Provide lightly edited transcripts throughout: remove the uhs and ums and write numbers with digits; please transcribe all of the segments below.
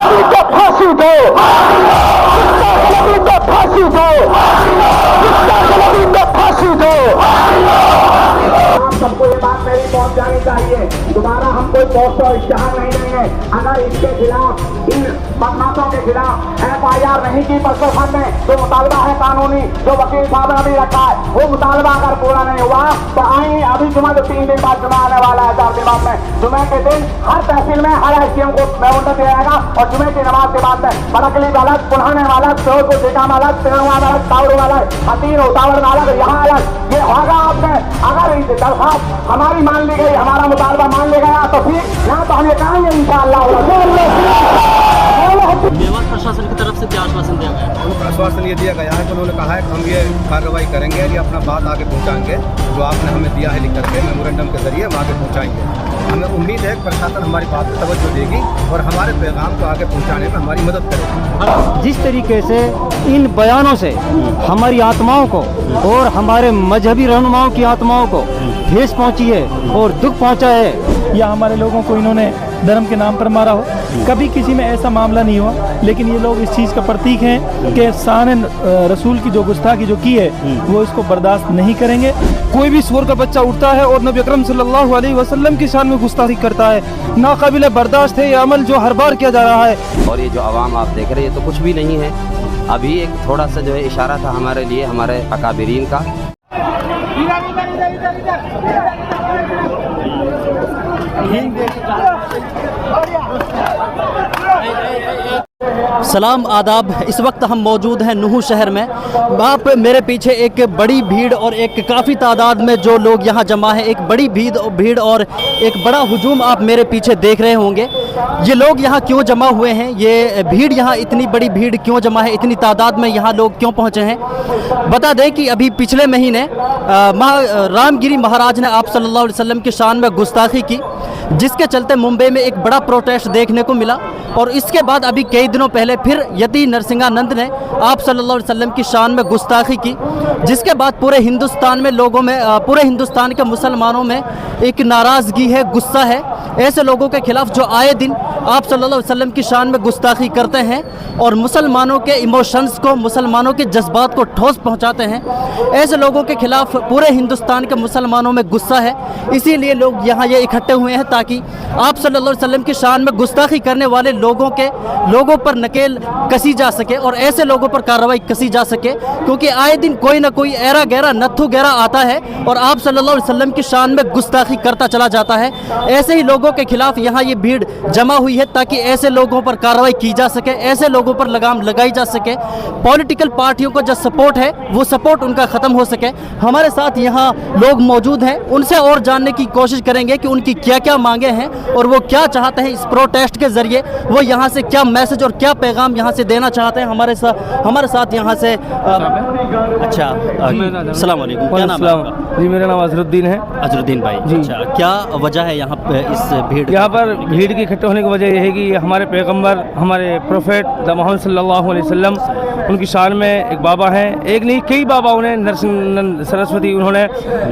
फांसी दो, फांसी दो, फांसी दो। सबको ये बात मेरी पहुंच जानी चाहिए। दोबारा हम कोई पोस्ट और इश्तिहार नहीं देंगे अगर इसके खिलाफ, इन बदमाशों के खिलाफ FIR नहीं की प्रशासन ने। जो मुतालबा है कानूनी, जो वकील साहब ने अभी रखा है, वो मुतालबा अगर पूरा नहीं हुआ तो आएंगे। अभी जुमा जो 3 दिन बाद जुमा आने वाला है, 4 दिन बाद में जुमे के दिन हर तहसील में हर SDM को मेमोंडा दिया जाएगा और जुमे की नमाज के बाद में बड़कली अलग, पुराने वाला, फिरोजपुर जिला में अलग, तिरंगा में अलग, तावड़ में अलग, हतीर उतावड़ में अलग, यहाँ अलग। ये होगा आपने अगर दरखास्त हमारी मान ली गई, हमारा मुतालबा मान लिया गया तो ठीक, यहाँ तो हम ये कहेंगे इंशाअल्लाह। मेवात प्रशासन की तरफ से क्या आश्वासन दिया गया है? उनको आश्वासन ये दिया गया है कि उन्होंने कहा है कि हम ये कार्रवाई करेंगे, ये अपना बात आगे पहुंचाएंगे। जो आपने हमें दिया है लिख करके मेमोरेंडम के जरिए हम आगे पहुंचाएंगे। हमें उम्मीद है कि प्रशासन हमारी बात पर तवज्जो देगी और हमारे पैगाम को आगे पहुंचाने में हमारी मदद करेगी। जिस तरीके से इन बयानों से हमारी आत्माओं को और हमारे मजहबी रहनुमाओं की आत्माओं को ठेस पहुंची है और दुख पहुंचा है, या हमारे लोगों को इन्होंने धर्म के नाम पर मारा हो, कभी किसी में ऐसा मामला नहीं हुआ। लेकिन ये लोग इस चीज़ का प्रतीक हैं कि शान रसूल की जो गुस्ताखी जो की है वो इसको बर्दाश्त नहीं करेंगे। कोई भी सूर का बच्चा उठता है और नबी अकरम सल्लल्लाहु अलैहि वसल्लम की शान में गुस्ताखी करता है, नाकाबिल बर्दाश्त है ये अमल जो हर बार किया जा रहा है। और ये जो आवाम आप देख रहे हैं ये तो कुछ भी नहीं है। अभी एक थोड़ा सा जो है इशारा था हमारे लिए, हमारे अकाबिरीन का। सलाम आदाब। इस वक्त हम मौजूद हैं नूह शहर में। आप मेरे पीछे एक बड़ी भीड़ और एक काफ़ी तादाद में जो लोग यहाँ जमा है, एक बड़ी भीड़ और एक बड़ा हुजूम आप मेरे पीछे देख रहे होंगे। ये लोग यहाँ क्यों जमा हुए हैं, ये भीड़ यहाँ इतनी बड़ी भीड़ क्यों जमा है, इतनी तादाद में यहाँ लोग क्यों पहुँचे हैं? बता दें कि अभी पिछले महीने रामगिरी महाराज ने आप सल्लल्लाहु अलैहि वसल्लम की शान में गुस्ताखी की, जिसके चलते मुंबई में एक बड़ा प्रोटेस्ट देखने को मिला। और इसके बाद अभी कई दिनों पहले फिर यति नरसिंहानंद ने आप सल्लल्लाहु अलैहि वसल्लम की शान में गुस्ताखी की, जिसके बाद पूरे हिंदुस्तान में लोगों में, पूरे हिंदुस्तान के मुसलमानों में एक नाराज़गी है, गुस्सा है ऐसे लोगों के खिलाफ जो आए दिन आप सल्लल्लाहु अलैहि वसल्लम की शान में गुस्ताखी करते हैं और मुसलमानों के इमोशंस को, मुसलमानों के जज्बात को ठोस पहुंचाते हैं। ऐसे लोगों के खिलाफ पूरे हिंदुस्तान के मुसलमानों में गुस्सा है, इसीलिए लोग यहाँ ये इकट्ठे हुए हैं ताकि आप सल्लल्लाहु अलैहि वसल्लम की शान में गुस्ताखी करने वाले लोगों पर नकेल कसी जा सके और ऐसे लोगों पर कार्रवाई कसी जा सके, क्योंकि आए दिन कोई ना कोई ऐरा गहरा नत्थु गहरा आता है और आप सल्लल्लाहु अलैहि वसल्लम की शान में गुस्ताखी करता चला जाता है। ऐसे ही लोगों के खिलाफ यहाँ ये भीड़ जमा हुई है ताकि ऐसे लोगों पर कार्रवाई की जा सके, ऐसे लोगों पर लगाम लगाई जा सके। पॉलिटिकल पार्टियों को जो सपोर्ट है वो सपोर्ट उनका ख़त्म हो सके। हमारे साथ यहाँ लोग मौजूद हैं, उनसे और जानने की कोशिश करेंगे कि उनकी क्या क्या मांगे हैं और वो क्या चाहते हैं इस प्रोटेस्ट के ज़रिए, वो यहाँ से क्या मैसेज और क्या पैगाम यहाँ से देना चाहते हैं। हमारे साथ यहाँ से अच्छा, अस्सलाम वालेकुम, क्या नाम है आपका? जी मेरा नाम अजरुद्दीन है। अजरुद्दीन भाई जी, अच्छा, क्या वजह है यहाँ पे इस भीड़? यहाँ पर भीड़ की इकट्ठे होने की वजह यह है कि हमारे पैगंबर, हमारे प्रोफेट मोहम्मद सल्लल्लाहु अलैहि वसल्लम, उनकी शान में एक बाबा हैं, एक नहीं कई बाबा, उन्हें नरसिंह सरस्वती, उन्होंने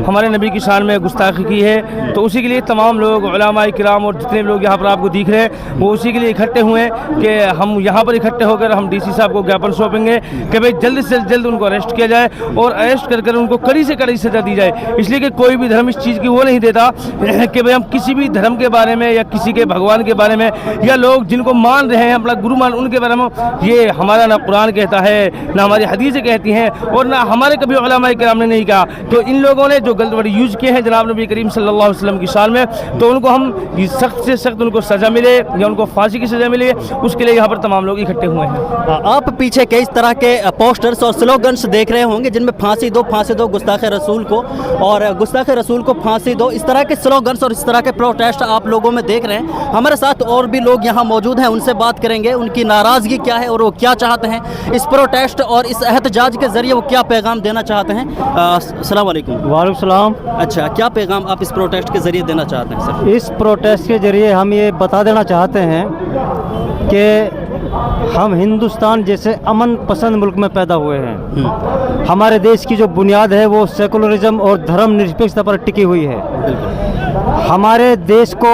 हमारे नबी की शान में गुस्ताखी की है। तो उसी के लिए तमाम लोग, उलमाए किराम और जितने लोग यहाँ पर आपको दिख रहे हैं वो उसी के लिए इकट्ठे हुए हैं कि हम यहाँ पर इकट्ठे होकर हम DC साहब को ज्ञापन सौंपेंगे कि भाई जल्द से जल्द उनको अरेस्ट किया जाए और अरेस्ट कर उनको कड़ी से कड़ी सजा दी जाए। इसलिए कि कोई भी धर्म इस चीज़ की वो नहीं देता कि भाई हम किसी भी धर्म के बारे में या किसी के भगवान के बारे में या लोग जिनको मान रहे हैं अपना गुरु मान, उनके बारे में ये हमारा ना कुरान कहता है ना हमारी हदीसें कहती हैं और ना हमारे कभी उलमाए किराम ने नहीं कहा। तो इन लोगों ने जो गलत वर्ड यूज़ किए हैं जनाब नबी करीम सल्लल्लाहु अलैहि वसल्लम की शान में, तो उनको हम सख्त से सख्त उनको सज़ा मिले या उनको फांसी की सज़ा मिले, उसके लिए यहाँ पर तमाम लोग इकट्ठे हुए हैं। आप पीछे कई तरह के पोस्टर्स और स्लोगन्स देख रहे होंगे जिनमें फांसी दो गुस्ताखे रसूल को और गुस्ताखे रसूल को फांसी दो, इस तरह के स्लोगन्स और इस तरह के प्रोटेस्ट आप लोगों में देख रहे हैं। हमारे साथ और भी लोग यहाँ मौजूद हैं, उनसे बात करेंगे उनकी नाराज़गी क्या है और वो क्या चाहते हैं इस प्रोटेस्ट और इस एहतजाज के ज़रिए, वो क्या पैगाम देना चाहते हैं। अस्सलाम वालेकुम। वालेकुम सलाम। अच्छा, क्या पैगाम आप इस प्रोटेस्ट के ज़रिए देना चाहते हैं सर? इस प्रोटेस्ट के ज़रिए हम ये बता देना चाहते हैं कि हम हिंदुस्तान जैसे अमन पसंद मुल्क में पैदा हुए हैं। हमारे देश की जो बुनियाद है वो सेकुलरिज्म और धर्मनिरपेक्षता पर टिकी हुई है। हमारे देश को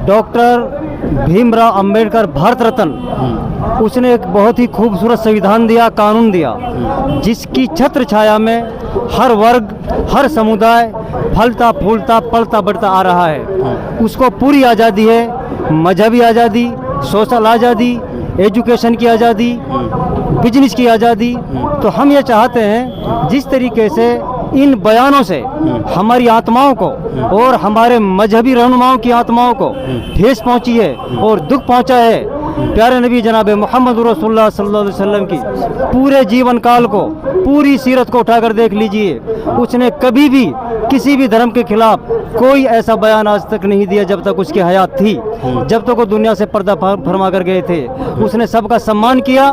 डॉक्टर भीमराव अंबेडकर भारत रत्न, उसने एक बहुत ही खूबसूरत संविधान दिया, कानून दिया, जिसकी छत्र छाया में हर वर्ग, हर समुदाय फलता फूलता पलता बढ़ता आ रहा है। उसको पूरी आज़ादी है, मजहबी आज़ादी, सोशल आज़ादी, एजुकेशन की आज़ादी, बिजनेस की आज़ादी। तो हम ये चाहते हैं जिस तरीके से इन बयानों से हमारी आत्माओं को और हमारे मजहबी रहनुमाओं की आत्माओं को ठेस पहुंची है और दुख पहुंचा है, प्यारे नबी जनाब मोहम्मद रसूलुल्लाह सल्लल्लाहु अलैहि वसल्लम की पूरे जीवन काल को, पूरी सीरत को उठाकर देख लीजिए, उसने कभी भी किसी भी धर्म के खिलाफ कोई ऐसा बयान आज तक नहीं दिया जब तक उसकी हयात थी, जब तक वो दुनिया से पर्दा फरमा कर गए थे। उसने सबका सम्मान किया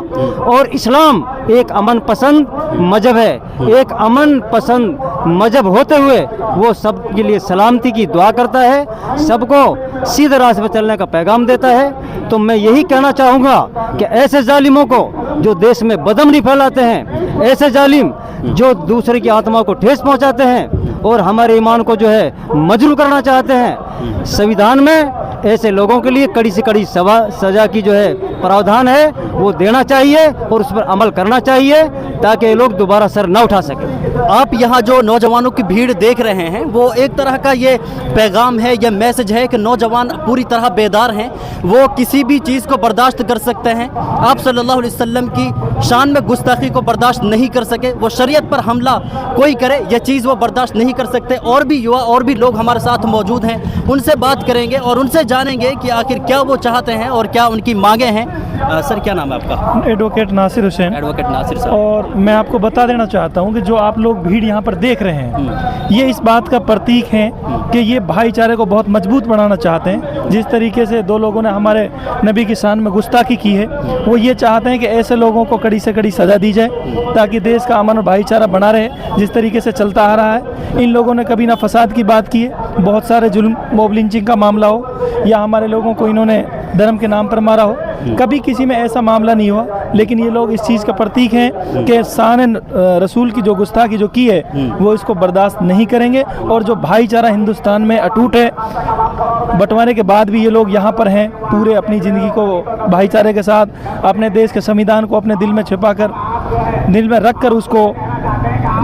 और इस्लाम एक अमन पसंद मजहब है। एक अमन पसंद मजहब होते हुए वो सबके लिए सलामती की दुआ करता है, सबको सीधे रास्ते पर चलने का पैगाम देता है। तो मैं यही कहना चाहूँगा कि ऐसे जालिमों को जो देश में बदअमनी फैलाते हैं, ऐसे जालिम जो दूसरे की आत्मा को ठेस पहुँचाते हैं और हमारे ईमान को जो है मजरूह करना चाहते हैं, संविधान में ऐसे लोगों के लिए कड़ी से कड़ी सजा की जो है प्रावधान है वो देना चाहिए और उस पर अमल करना चाहिए ताकि ये लोग दोबारा सर न उठा सकें। आप यहाँ जो नौजवानों की भीड़ देख रहे हैं वो एक तरह का ये पैगाम है, ये मैसेज है कि नौजवान पूरी तरह बेदार हैं, वो किसी भी चीज़ को बर्दाश्त कर सकते हैं। आप सल्लल्लाहु अलैहि वसल्लम की शान में गुस्ताखी को बर्दाश्त नहीं कर सके, वो शरीयत पर हमला कोई करे ये चीज़ वो बर्दाश्त नहीं कर सकते। और भी युवा और भी लोग हमारे साथ मौजूद हैं, उनसे बात करेंगे और उनसे जानेंगे कि आखिर क्या वो चाहते हैं और क्या उनकी मांगें हैं। सर क्या नाम है आपका? एडवोकेट नासिर हुसैन। एडवोकेट नासिर साहब। और मैं आपको बता देना चाहता हूँ कि जो आप लोग भीड़ यहाँ पर देख रहे हैं ये इस बात का प्रतीक है कि ये भाईचारे को बहुत मजबूत बनाना चाहते हैं। जिस तरीके से दो लोगों ने हमारे नबी की शान में गुस्ताखी की है, वो ये चाहते हैं कि ऐसे लोगों को कड़ी से कड़ी सज़ा दी जाए ताकि देश का अमन और भाईचारा बना रहे जिस तरीके से चलता आ रहा है। इन लोगों ने कभी ना फसाद की बात की है, बहुत सारे जुल्म, मॉब लिंचिंग का मामला हो या हमारे लोगों को इन्होंने धर्म के नाम पर मारा हो, कभी किसी में ऐसा मामला नहीं हुआ। लेकिन ये लोग इस चीज़ का प्रतीक हैं कि शान रसूल की जो गुस्ताखी जो की है वो इसको बर्दाश्त नहीं करेंगे। और जो भाईचारा हिंदुस्तान में अटूट है, बंटवारे के बाद भी ये लोग यहाँ पर हैं, पूरे अपनी ज़िंदगी को भाईचारे के साथ अपने देश के संविधान को अपने दिल में छिपाकर, दिल में रख कर उसको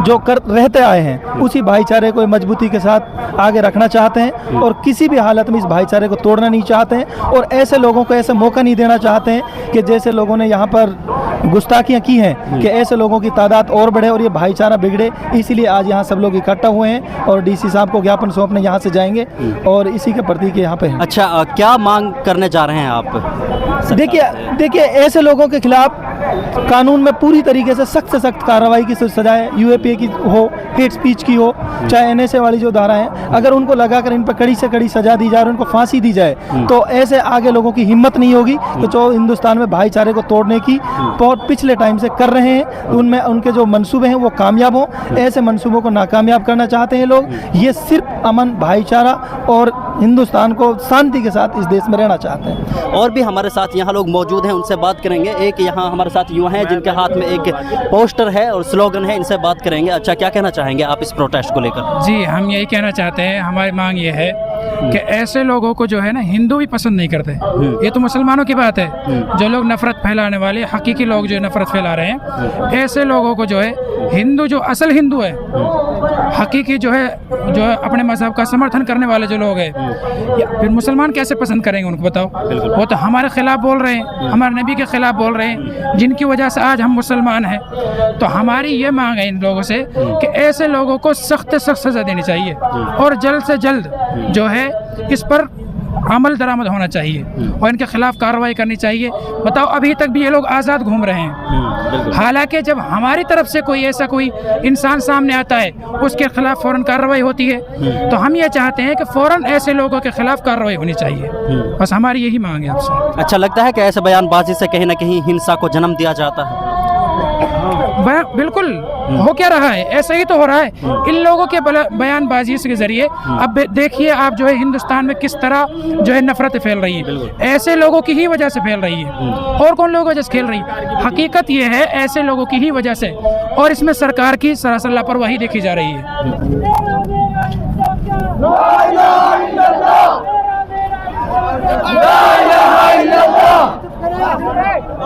जो कर रहते आए हैं उसी भाईचारे को मजबूती के साथ आगे रखना चाहते हैं और किसी भी हालत में इस भाईचारे को तोड़ना नहीं चाहते हैं। और ऐसे लोगों को ऐसा मौका नहीं देना चाहते हैं कि जैसे लोगों ने यहाँ पर गुस्ताखियाँ की हैं कि ऐसे लोगों की तादाद और बढ़े और ये भाईचारा बिगड़े। इसीलिए आज यहाँ सब लोग इकट्ठा हुए हैं और डीसी साहब को ज्ञापन सौंपने यहाँ से जाएंगे और इसी के प्रतीक यहाँ पे हैं। अच्छा, क्या मांग करने जा रहे हैं आप? देखिए ऐसे लोगों के खिलाफ कानून में पूरी तरीके से सख्त कार्रवाई की सजाएं, यूएपीए की हो, हेट स्पीच की हो, चाहे एनएसए वाली जो धारा है, अगर उनको लगाकर इन पर कड़ी से कड़ी सजा दी जाए और उनको फांसी दी जाए तो ऐसे आगे लोगों की हिम्मत नहीं होगी। तो जो हिंदुस्तान में भाईचारे को तोड़ने की बहुत पिछले टाइम से कर रहे हैं, उनमें उनके जो मंसूबे हैं वो कामयाब हों। ऐसे मंसूबों को नाकामयाब करना चाहते हैं लोग। ये सिर्फ अमन, भाईचारा और हिंदुस्तान को शांति के साथ इस देश में रहना चाहते हैं। और भी हमारे साथ यहाँ लोग मौजूद हैं, उनसे बात करेंगे। एक यहाँ हमारे साथ युवा हैं जिनके हाथ में एक पोस्टर है और स्लोगन है, इनसे बात करेंगे। अच्छा, क्या कहना चाहेंगे आप इस प्रोटेस्ट को लेकर? जी, हम यही कहना चाहते हैं, हमारी मांग ये है कि ऐसे लोगों को जो है ना हिंदू भी पसंद नहीं करते। ये तो मुसलमानों की बात है, जो लोग नफरत फैलाने वाले हकीकी लोग जो नफरत फैला रहे हैं, ऐसे लोगों को जो है हिंदू, जो असल हिंदू है, हकीकी जो है अपने मजहब का समर्थन करने वाले जो लोग हैं, फिर मुसलमान कैसे पसंद करेंगे उनको? बताओ। वो तो हमारे खिलाफ बोल रहे हैं, हमारे नबी के खिलाफ बोल रहे हैं, जिनकी वजह से आज हम मुसलमान हैं। तो हमारी ये मांग है इन लोगों से कि ऐसे लोगों को सख्त सज़ा देनी चाहिए और जल्द से जल्द जो है इस पर अमल दरामद होना चाहिए और इनके खिलाफ कार्रवाई करनी चाहिए। बताओ, अभी तक भी ये लोग आज़ाद घूम रहे हैं, हालांकि जब हमारी तरफ से कोई ऐसा कोई इंसान सामने आता है उसके खिलाफ फ़ौरन कार्रवाई होती है। तो हम ये चाहते हैं कि फ़ौरन ऐसे लोगों के खिलाफ कार्रवाई होनी चाहिए। बस हमारी यही मांग है आपसे। अच्छा लगता है कि ऐसे बयानबाजी से कहीं ना कहीं हिंसा को जन्म दिया जाता है? बिल्कुल हो क्या रहा है, ऐसा ही तो हो रहा है इन लोगों के बयानबाजी के जरिए। अब देखिए आप जो है हिंदुस्तान में किस तरह जो है नफरत फैल रही है, ऐसे लोगों की ही वजह से फैल रही है। और कौन लोगों वजह से फैल रही है? हकीकत ये है ऐसे लोगों की ही वजह से, और इसमें सरकार की सरासर लापरवाही देखी जा रही है।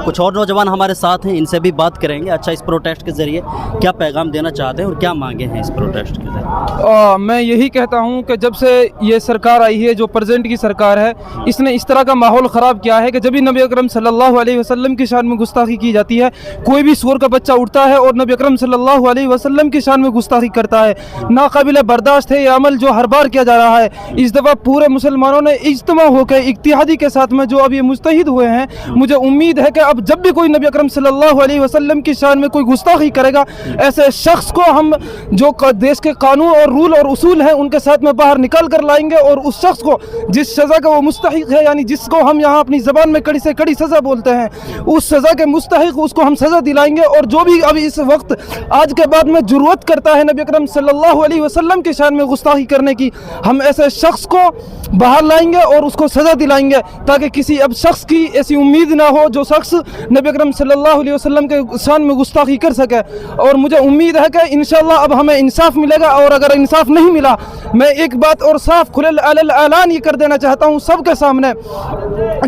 कुछ और नौजवान हमारे साथ हैं, इनसे भी बात करेंगे। अच्छा, इस प्रोटेस्ट के ज़रिए क्या पैगाम देना चाहते हैं और क्या मांगे हैं इस प्रोटेस्ट के ज़रिए? मैं यही कहता हूं कि जब से ये सरकार आई है, जो प्रेजेंट की सरकार है, इसने इस तरह का माहौल ख़राब किया है कि जब भी नबी अकरम सल्लल्लाहु अलैहि वसल्लम की शान में गुस्ताखी की जाती है, कोई भी सूअर का बच्चा उठता है और नबी अकरम सल्लल्लाहु अलैहि वसल्लम की शान में गुस्ताखी करता है। नाकाबिल बर्दाश्त है ये अमल जो हर बार किया जा रहा है। इस दफ़ा पूरे मुसलमानों ने इज्तिमा होकर इत्तिहादी के साथ में जो अब ये मुस्तहिद हुए हैं, मुझे उम्मीद है कि अब जब भी कोई नबी अकरम सल्लल्लाहु अलैहि वसल्लम की शान में कोई गुस्ताखी करेगा, ऐसे शख्स को हम जो देश के कानून और रूल और उसूल हैं उनके साथ में बाहर निकाल कर लाएंगे और उस शख्स को जिस सज़ा का वो मुस्तहिक है, यानी जिसको हम यहाँ अपनी ज़बान में कड़ी से कड़ी सज़ा बोलते हैं, उस सज़ा के मुस्तहिक उसको हम सज़ा दिलाएंगे। और जो भी अभी इस वक्त आज के बाद में ज़रूरत करता है नबी अकरम सल्लल्लाहु अलैहि वसल्लम की शान में गुस्ताखी करने की, हम ऐसे शख्स को बाहर लाएंगे और उसको सज़ा दिलाएंगे, ताकि किसी अब शख्स की ऐसी उम्मीद ना हो जो शख्स नबी अकरम सल्लल्लाहु अलैहि वसल्लम के शान में गुस्ताखी कर सके। और मुझे उम्मीद है कि इंशाअल्लाह अब हमें इंसाफ मिलेगा। और अगर इंसाफ नहीं मिला, मैं एक बात और साफ खुले ऐलान ये कर देना चाहता हूँ सबके सामने,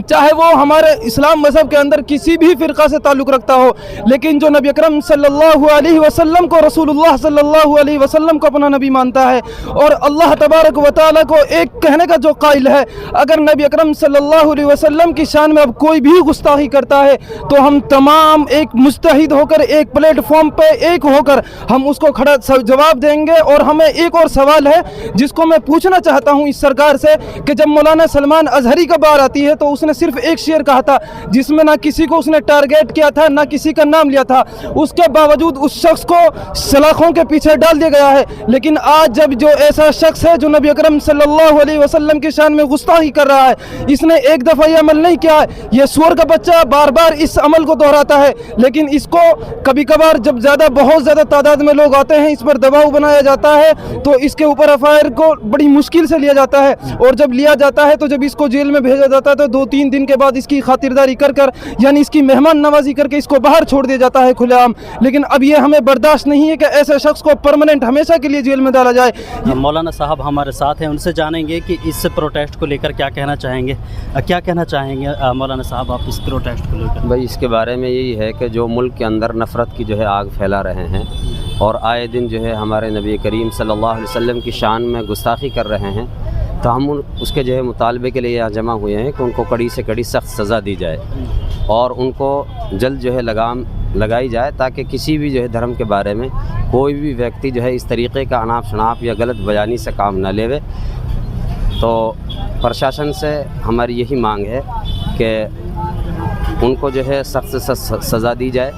चाहे वो हमारे इस्लाम मज़हब के अंदर किसी भी फ़िरक़ा से ताल्लुक़ रखता हो, लेकिन जो नबी अकरम सल्लल्लाहु अलैहि वसल्लम को, रसूलुल्लाह सल्लल्लाहु अलैहि वसल्लम को अपना नबी मानता है और अल्लाह तबारक व तआला को एक कहने का जो कायल है, अगर नबी अकरम सल्लल्लाहु अलैहि वसल्लम की शान में अब कोई भी गुस्ताखी करता है तो हम तमाम एक मुस्तहिद होकर, एक प्लेटफॉर्म पे एक होकर हम उसको खड़ा जवाब देंगे। और हमें एक और सवाल है जिसको मैं पूछना चाहता हूँ इस सरकार से कि जब मौलाना सलमान अजहरी का बार आती है तो उसने सिर्फ एक शेर कहा था, जिसमें ना किसी को उसने टारगेट किया था, ना किसी का नाम लिया था, उसके बावजूद उस शख्स को सलाखों के पीछे डाल दिया गया है। लेकिन आज जब जो ऐसा शख्स है जो नबी अकरम सल्लल्लाहु अलैहि वसल्लम की शान में गुस्ताखी कर रहा है, इसने एक दफ़ा ये अमल नहीं किया है, ये सूअर का बच्चा बार बार इस अमल को दोहराता है, लेकिन इसको कभी कभार जब बहुत ज़्यादा तादाद में लोग आते हैं, इस पर दबाव बनाया जाता है तो इसके ऊपर एफआईआर को बड़ी मुश्किल से लिया जाता है। और जब लिया जाता है तो जब इसको जेल में भेजा जाता है तो 2-3 दिन के बाद इसकी खातिरदारी कर यानी इसकी मेहमान नवाजी करके इसको बाहर छोड़ दिया जाता है खुलेआम। लेकिन अब ये हमें बर्दाश्त नहीं है कि ऐसे शख्स को परमानेंट हमेशा के लिए जेल में डाला जाए। मौलाना साहब हमारे साथ हैं, उनसे जानेंगे कि इस प्रोटेस्ट को लेकर क्या कहना चाहेंगे। क्या कहना चाहेंगे मौलाना साहब आप इस प्रोटेस्ट को लेकर? भाई इसके बारे में यही है कि जो मुल्क के अंदर नफ़रत की जो है आग फैला रहे हैं और आए दिन जो है हमारे नबी करीम सल्लल्लाहु अलैहि वसल्लम की शान में गुस्ताखी कर रहे हैं, तो हम उसके जो है मुतालबे के लिए यहाँ जमा हुए हैं कि उनको कड़ी से कड़ी सख्त सज़ा दी जाए और उनको जल्द जो है लगाम लगाई जाए, ताकि किसी भी जो है धर्म के बारे में कोई भी व्यक्ति जो है इस तरीक़े का अनाप शनाप या गलत बयानी से काम न लेवे। तो प्रशासन से हमारी यही मांग है कि उनको जो है सख्त से सख्त सज़ा दी जाए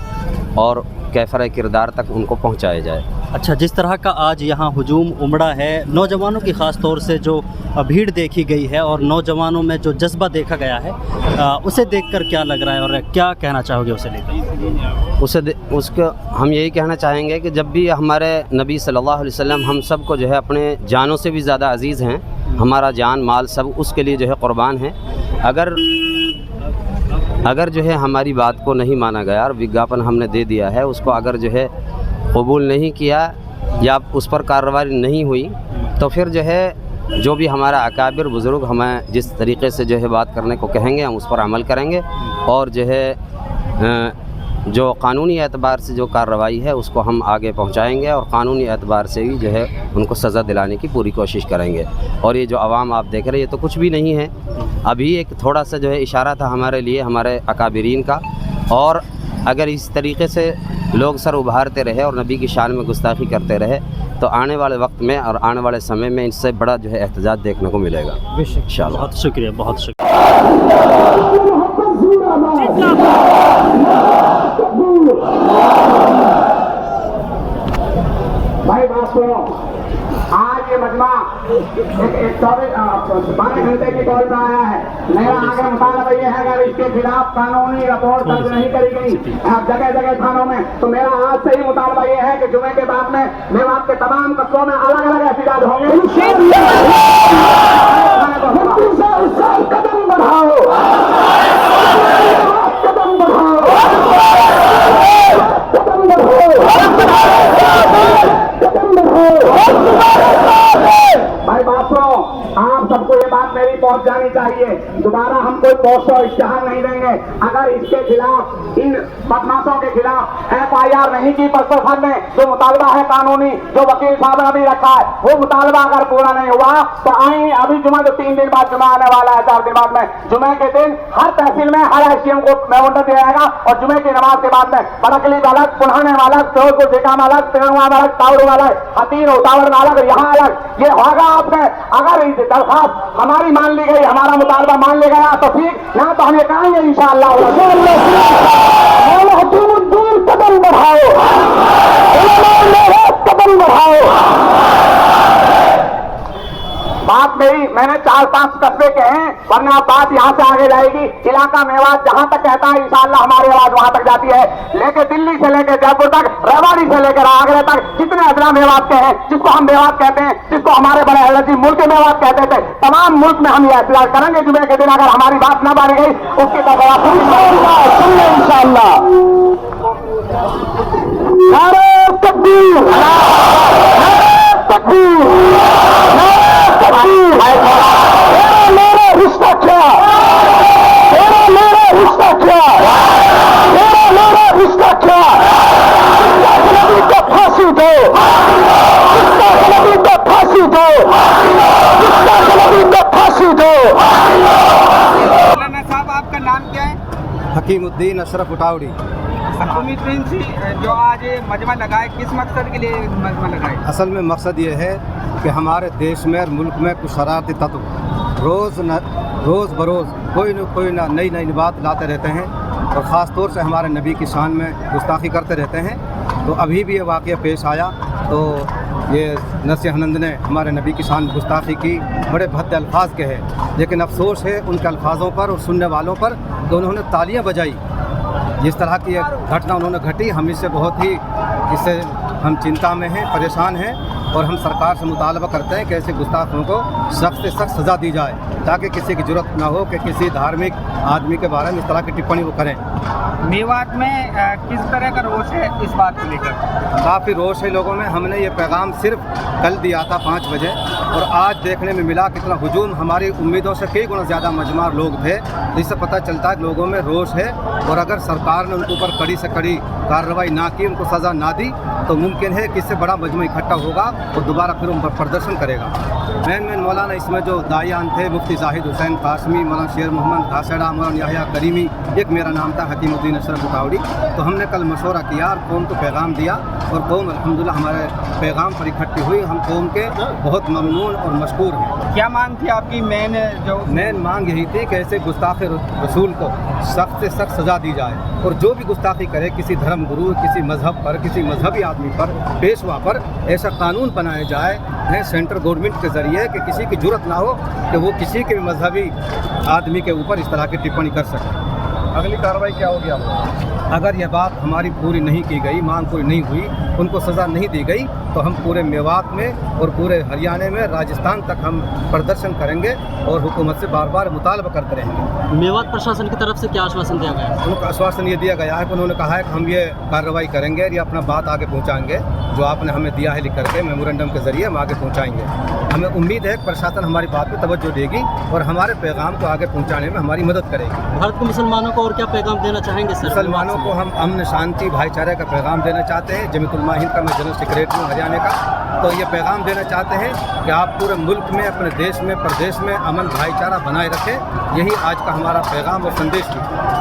और कैफर किरदार तक उनको पहुंचाया जाए। अच्छा, जिस तरह का आज यहाँ हुजूम उमड़ा है, नौजवानों की ख़ास तौर से जो भीड़ देखी गई है और नौजवानों में जो जज्बा देखा गया है, उसे देखकर क्या लग रहा है और क्या कहना चाहोगे उसे लेकर? उसको हम यही कहना चाहेंगे कि जब भी हमारे नबी सल्लल्लाहु अलैहि वसल्लम हम सब को जो है अपने जानों से भी ज़्यादा अजीज़ हैं, हमारा जान माल सब उसके लिए जो है क़ुरबान है। अगर जो है हमारी बात को नहीं माना गया और विज्ञापन हमने दे दिया है, उसको अगर जो है कबूल नहीं किया या उस पर कार्रवाई नहीं हुई, तो फिर जो है जो भी हमारा अकाबिर बुज़ुर्ग हमें जिस तरीक़े से जो है बात करने को कहेंगे हम उस पर अमल करेंगे और जो है जो कानूनी एतबार से जो कार्रवाई है उसको हम आगे पहुंचाएंगे और कानूनी एतबार से ही जो है उनको सज़ा दिलाने की पूरी कोशिश करेंगे। और ये जो आवाम आप देख रहे हैं ये तो कुछ भी नहीं है, अभी एक थोड़ा सा जो है इशारा था हमारे लिए हमारे अकाबिरीन का। और अगर इस तरीके से लोग सर उभारते रहे और नबी की शान में गुस्ताखी करते रहे तो आने वाले वक्त में और आने वाले समय में इससे बड़ा जो है एहतजाज देखने को मिलेगा इंशाअल्लाह। बहुत शुक्रिया, बहुत शुक्रिया। भाई बात सुनो, आज ये मजमा एक 12 घंटे की कॉल पर आया है। मेरा आगे मुतालबा ये है अगर इसके खिलाफ कानूनी रिपोर्ट दर्ज नहीं करी गई जगह जगह थानों में, तो मेरा आज से ही मुतालबा ये है कि जुमे के बाद में मेवात के तमाम कस्बों में अलग अलग एहतजाज होंगे। कदम बढ़ाओ, कदम बढ़ाओ, कदम बढ़ाओ। भाई बात सुनो, आप सबको ये बात मेरी पहुंच जानी चाहिए। दोबारा हम कोई पोस्ट और इश्तिहार नहीं देंगे अगर इसके खिलाफ, इन बदमाशों के खिलाफ FIR नहीं की प्रशासन ने। जो मुतालबा है कानूनी, जो वकील साहब ने भी रखा है, वो मुतालबा अगर पूरा नहीं हुआ तो आई अभी जुमा, जो 3 दिन बाद जुमा आने वाला है, 4 दिन बाद में, जुमे के दिन हर तहसील में हर SDM को मेमोरेंडम दिया जाएगा और जुमे की नमाज के बाद में बड़कली अलग, पुल्हाने वाला, फिरोजपुर जिकाम अलग, पेड़ुआ अलग, तावड़ अलग, हतीन उतावड़ अलग, यहाँ अलग। ये होगा आपने अगर दरखास्त हमारी मान ली गई, हमारा मुतालबा मान लिया गया तो ठीक, ना तो हम ये कहेंगे इंशाअल्लाह कदम बढ़ाओ, कदम बढ़ाओ। बात मेरी, मैंने 4-5 कस्बे के हैं, वरना बात यहाँ से आगे जाएगी। इलाका मेवात जहाँ तक कहता है इंशाअल्लाह हमारी आवाज वहाँ तक जाती है, लेके दिल्ली से लेकर जयपुर तक, रेवाड़ी से लेकर आगरा तक, जितने अजला मेवात के हैं, जिसको हम मेवात कहते हैं, जिसको हमारे बड़े हजरत जी मुल्क मेवात कहते थे, तमाम मुल्क में हम ये एहतजाज करेंगे जुमे के दिन। अगर हमारी बात न मानी गई उसकी तरफ इंशाअल्लाह। मेरा रिश्ता क्या, मेरा रिश्ता क्या, मेरा रिश्ता क्या, नबी को फांसी दो, नबी को फांसी दो, नबी को फांसी दो। मौलाना साहब, आपका नाम क्या है? हकीमुद्दीन अशरफ उटावड़ी। हकीमुद्दीन जी, जो आज मजमा लगाए, किस मकसद के लिए मजमा लगाए? असल में मकसद ये है कि हमारे देश में और मुल्क में कुछ शरारती तत्व रोज़ बरोज़ कोई ना नई बात लाते रहते हैं और ख़ास तौर से हमारे नबी की शान में गुस्ताखी करते रहते हैं। तो अभी भी ये वाक़या पेश आया तो ये नरसिंह आनंद ने हमारे नबी की शान गुस्ताखी की, बड़े भद्दे अल्फाज के हैं, लेकिन अफसोस है उनके अल्फाजों पर और सुनने वालों पर तो उन्होंने तालियां बजाई। जिस तरह की घटना उन्होंने घटी, हम इससे हम चिंता में हैं, परेशान हैं और हम सरकार से मुतालबा करते हैं कि ऐसे गुस्ताखों को सख्त से सख्त सज़ा दी जाए, ताकि किसी की ज़रूरत ना हो कि किसी धार्मिक आदमी के बारे में इस तरह की टिप्पणी वो करें। मेवात में किस तरह का रोष है इस बात को लेकर? काफ़ी रोष है लोगों में। हमने ये पैगाम सिर्फ कल दिया था 5 बजे और आज देखने में मिला कितना हुजूम, हमारी उम्मीदों से कई गुना ज़्यादा मजमार लोग थे। इससे पता चलता है कि लोगों में रोष है और अगर सरकार ने उनके ऊपर कड़ी से कड़ी कार्रवाई ना की, उनको सज़ा ना दी तो मुमकिन है कि इससे बड़ा मजमा इकट्ठा होगा और दोबारा फिर उन पर प्रदर्शन करेगा। मेन मौलाना इसमें जो दायान थे, मुफ्ती जाहिद हुसैन कासमी, मौलाना शेर मोहम्मद घासेड़ा, मौलाना याहिया करीमी, एक मेरा नाम था हकीमुद्दीन अशरफ उटावड़ी। तो हमने कल मशवरा किया और कौम को पैगाम दिया और कौम अल्हम्दुलिल्लाह हमारे पैगाम पर इकट्ठी हुई। हम कौम के बहुत ममनून और मशकूर हैं। क्या मांग थी आपकी? मेन मांग यही थी कि ऐसे गुस्ताख रसूल को सख्त से सख्त सज़ा दी जाए और जो भी गुस्ताखी करे किसी धर्म गुरु, किसी मजहब पर, किसी मजहबी आदमी पर, पेशवा पर, ऐसा कानून बनाया जाए है सेंट्रल गवर्नमेंट के ज़रिए कि किसी की जरूरत ना हो कि वो किसी के भी मजहबी आदमी के ऊपर इस तरह की टिप्पणी कर सके। अगली कार्रवाई क्या होगी आप? अगर यह बात हमारी पूरी नहीं की गई, मांग पूरी नहीं हुई, उनको सज़ा नहीं दी गई तो हम पूरे मेवात में और पूरे हरियाणा में, राजस्थान तक हम प्रदर्शन करेंगे और हुकूमत से बार बार मुतालबा करते रहेंगे। मेवात प्रशासन की तरफ से क्या आश्वासन दिया गया है? उनको आश्वासन ये दिया गया है कि उन्होंने कहा है कि हम ये कार्रवाई करेंगे और ये अपना बात आगे पहुँचाएँगे, जो आपने हमें दिया है लिख करके मेमोरेंडम के ज़रिए हम आगे पहुँचाएँगे। हमें उम्मीद है कि प्रशासन हमारी बात पर तवज्जो देगी और हमारे पैगाम को आगे पहुँचाने में हमारी मदद करेगी। भारत के मुसलमानों को और क्या पैगाम देना चाहेंगे सर? मुसलमानों को हम अमन, शांति, भाईचारे का पैगाम देना चाहते हैं। जमीयत उलमा हिंद का मैं जनरल सेक्रेटरी हूँ हरियाणा का, तो ये पैगाम देना चाहते हैं कि आप पूरे मुल्क में, अपने देश में, प्रदेश में अमन भाईचारा बनाए रखें। यही आज का हमारा पैगाम और संदेश है।